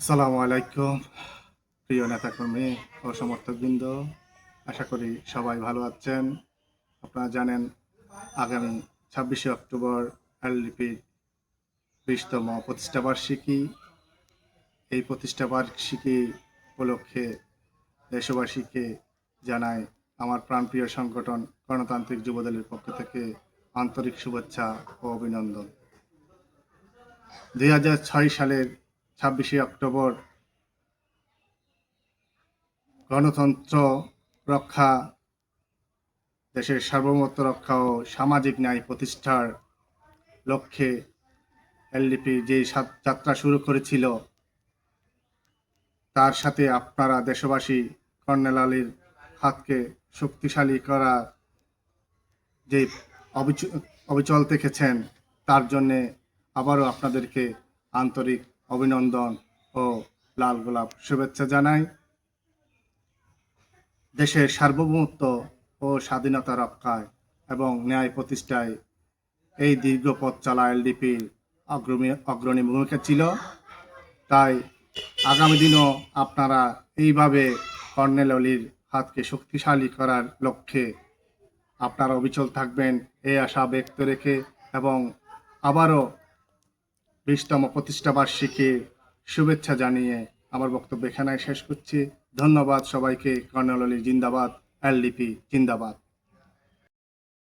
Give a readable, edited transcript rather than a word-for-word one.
আসসালামু আলাইকুম প্রিয় নেতাকর্মী ও সমর্থকবৃন্দ, আশা করি সবাই ভালো আছেন। আপনারা জানেন আগামী 26শে অক্টোবর এলডিপির 20তম প্রতিষ্ঠাবার্ষিকী। এই প্রতিষ্ঠাবার্ষিকী উপলক্ষে দেশবাসীকে জানাই আমার প্রাণপ্রিয় সংগঠন গণতান্ত্রিক যুবদলের পক্ষ থেকে আন্তরিক শুভেচ্ছা ও অভিনন্দন। 2006 সালের 26শে অক্টোবর গণতন্ত্র রক্ষা, দেশের সার্বভৌমত্ব রক্ষা ও সামাজিক ন্যায় প্রতিষ্ঠার লক্ষ্যে এলডিপি যে যাত্রা শুরু করেছিল, তার সাথে আপনারা দেশবাসী কর্নেল আলীর হাতকে শক্তিশালী করা যে অবিচল দেখেছেন, তার জন্যে আবারও আপনাদেরকে আন্তরিক অভিনন্দন ও লাল গোলাপ শুভেচ্ছা জানাই। দেশের সার্বভৌমত্ব ও স্বাধীনতা রক্ষায় এবং ন্যায় প্রতিষ্ঠায় এই দীর্ঘ পথ চলা এলডিপির অগ্রণী ভূমিকা ছিল। তাই আগামী দিনও আপনারা এইভাবে কর্নেল অলির হাতকে শক্তিশালী করার লক্ষ্যে আপনারা অবিচল থাকবেন, এই আশা ব্যক্ত রেখে এবং আবারও 20তম প্রতিষ্ঠাবার্ষিকীর শুভেচ্ছা জানিয়ে আমার বক্তব্য এখানে শেষ করছি। ধন্যবাদ সবাইকে। কর্নেল অলি জিন্দাবাদ, এলডিপি জিন্দাবাদ।